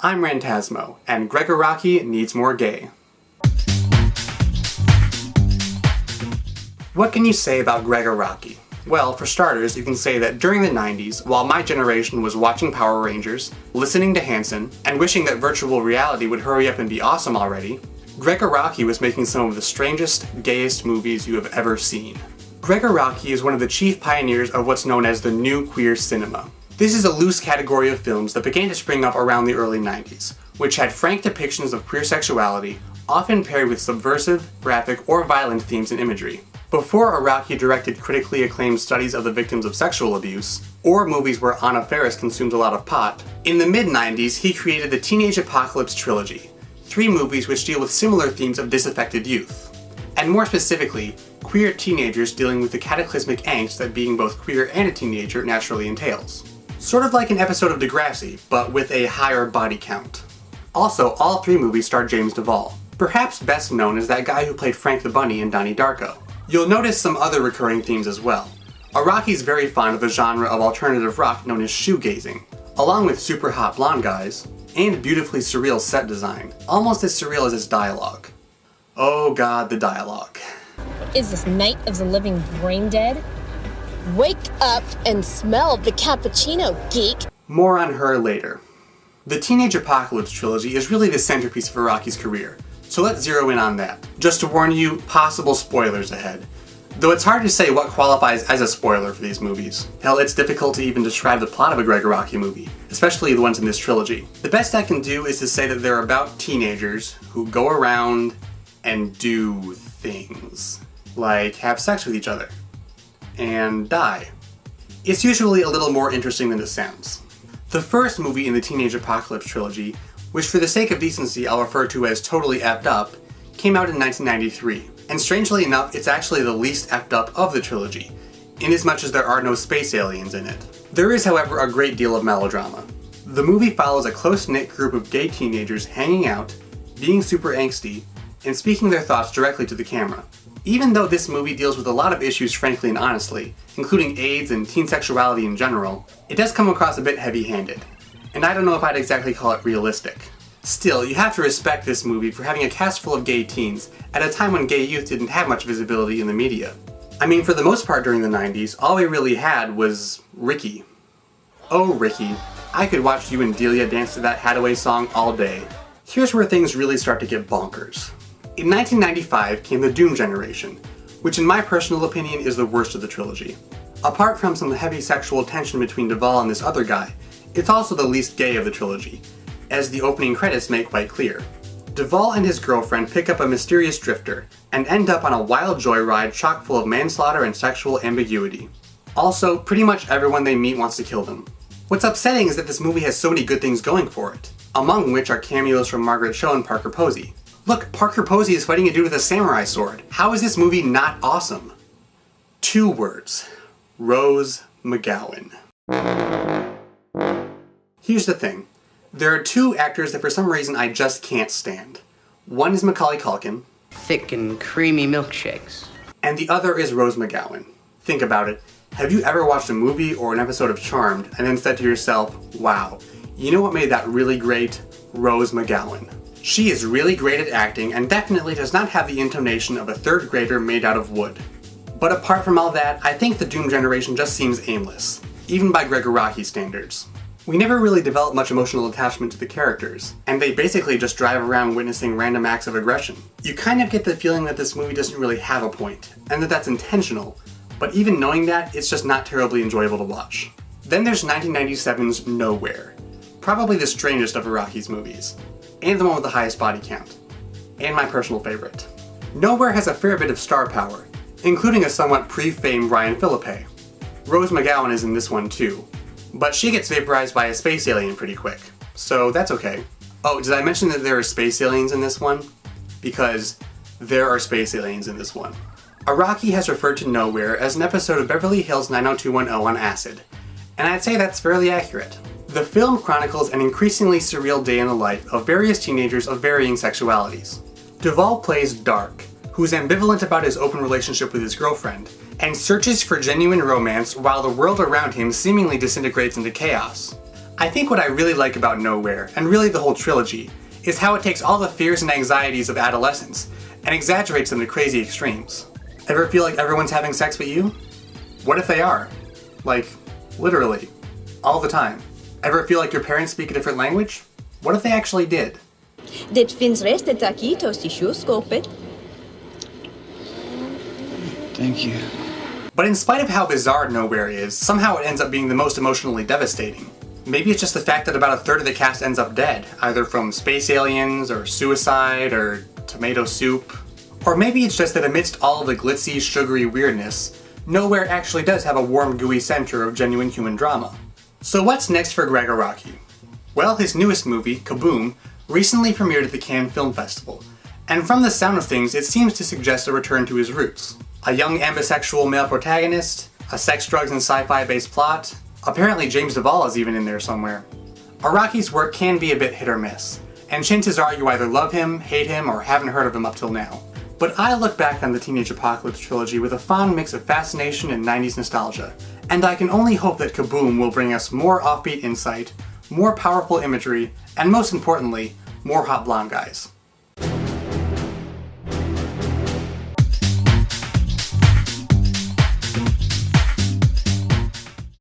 I'm Rantasmo, and Gregg Araki needs more gay. What can you say about Gregg Araki? Well, for starters, you can say that during the 90s, while my generation was watching Power Rangers, listening to Hanson, and wishing that virtual reality would hurry up and be awesome already, Gregg Araki was making some of the strangest, gayest movies you have ever seen. Gregg Araki is one of the chief pioneers of what's known as the new queer cinema. This is a loose category of films that began to spring up around the early 90s, which had frank depictions of queer sexuality, often paired with subversive, graphic, or violent themes and imagery. Before Araki directed critically acclaimed studies of the victims of sexual abuse, or movies where Anna Faris consumed a lot of pot, in the mid-90s he created the Teenage Apocalypse Trilogy, 3 movies which deal with similar themes of disaffected youth. And more specifically, queer teenagers dealing with the cataclysmic angst that being both queer and a teenager naturally entails. Sort of like an episode of Degrassi, but with a higher body count. Also, all 3 movies star James Duvall, perhaps best known as that guy who played Frank the Bunny in Donnie Darko. You'll notice some other recurring themes as well. Araki's very fond of the genre of alternative rock known as shoegazing, along with super hot blonde guys, and beautifully surreal set design, almost as surreal as his dialogue. Oh god, the dialogue. What is this, Night of the Living Brain Dead? Wake up and smell the cappuccino, geek! More on her later. The Teenage Apocalypse Trilogy is really the centerpiece of Araki's career, so let's zero in on that. Just to warn you, possible spoilers ahead. Though it's hard to say what qualifies as a spoiler for these movies. Hell, it's difficult to even describe the plot of a Gregg Araki movie, especially the ones in this trilogy. The best I can do is to say that they're about teenagers who go around and do things. Like have sex with each other. And die. It's usually a little more interesting than it sounds. The first movie in the Teenage Apocalypse Trilogy, which for the sake of decency I'll refer to as Totally Effed Up, came out in 1993. And strangely enough, it's actually the least effed up of the trilogy, inasmuch as there are no space aliens in it. There is, however, a great deal of melodrama. The movie follows a close-knit group of gay teenagers hanging out, being super angsty, and speaking their thoughts directly to the camera. Even though this movie deals with a lot of issues frankly and honestly, including AIDS and teen sexuality in general, it does come across a bit heavy-handed. And I don't know if I'd exactly call it realistic. Still, you have to respect this movie for having a cast full of gay teens at a time when gay youth didn't have much visibility in the media. I mean, for the most part during the 90s, all we really had was Ricky. Oh, Ricky, I could watch you and Delia dance to that Hathaway song all day. Here's where things really start to get bonkers. In 1995 came the Doom generation, which in my personal opinion is the worst of the trilogy. Apart from some heavy sexual tension between Duvall and this other guy, it's also the least gay of the trilogy, as the opening credits make quite clear. Duvall and his girlfriend pick up a mysterious drifter, and end up on a wild joyride chock full of manslaughter and sexual ambiguity. Also, pretty much everyone they meet wants to kill them. What's upsetting is that this movie has so many good things going for it, among which are cameos from Margaret Cho and Parker Posey. Look, Parker Posey is fighting a dude with a samurai sword. How is this movie not awesome? 2 words. Rose McGowan. Here's the thing. There are 2 actors that for some reason I just can't stand. One is Macaulay Culkin. Thick and creamy milkshakes. And the other is Rose McGowan. Think about it. Have you ever watched a movie or an episode of Charmed and then said to yourself, wow, you know what made that really great? Rose McGowan. She is really great at acting and definitely does not have the intonation of a 3rd grader made out of wood. But apart from all that, I think the Doom generation just seems aimless, even by Gregg Araki standards. We never really develop much emotional attachment to the characters, and they basically just drive around witnessing random acts of aggression. You kind of get the feeling that this movie doesn't really have a point, and that that's intentional, but even knowing that, it's just not terribly enjoyable to watch. Then there's 1997's Nowhere, probably the strangest of Araki's movies, and the one with the highest body count, and my personal favorite. Nowhere has a fair bit of star power, including a somewhat pre-famed Ryan Philippe. Rose McGowan is in this one too, but she gets vaporized by a space alien pretty quick, so that's okay. Oh, did I mention that there are space aliens in this one? Because there are space aliens in this one. Araki has referred to Nowhere as an episode of Beverly Hills 90210 on acid, and I'd say that's fairly accurate. The film chronicles an increasingly surreal day in the life of various teenagers of varying sexualities. Duvall plays Dark, who's ambivalent about his open relationship with his girlfriend, and searches for genuine romance while the world around him seemingly disintegrates into chaos. I think what I really like about Nowhere, and really the whole trilogy, is how it takes all the fears and anxieties of adolescence and exaggerates them to crazy extremes. Ever feel like everyone's having sex but you? What if they are? Like, literally. All the time. Ever feel like your parents speak a different language? What if they actually did? Det finns rester taquitos i kylskåpet. Thank you. But in spite of how bizarre Nowhere is, somehow it ends up being the most emotionally devastating. Maybe it's just the fact that about a third of the cast ends up dead, either from space aliens, or suicide, or tomato soup. Or maybe it's just that amidst all of the glitzy, sugary weirdness, Nowhere actually does have a warm, gooey center of genuine human drama. So what's next for Gregg Araki? Well, his newest movie, Kaboom, recently premiered at the Cannes Film Festival, and from the sound of things, it seems to suggest a return to his roots. A young ambisexual male protagonist, a sex, drugs, and sci-fi based plot. Apparently James Duvall is even in there somewhere. Araki's work can be a bit hit or miss, and chances are you either love him, hate him, or haven't heard of him up till now. But I look back on the Teenage Apocalypse Trilogy with a fond mix of fascination and 90s nostalgia, and I can only hope that Kaboom will bring us more offbeat insight, more powerful imagery, and most importantly, more hot blonde guys.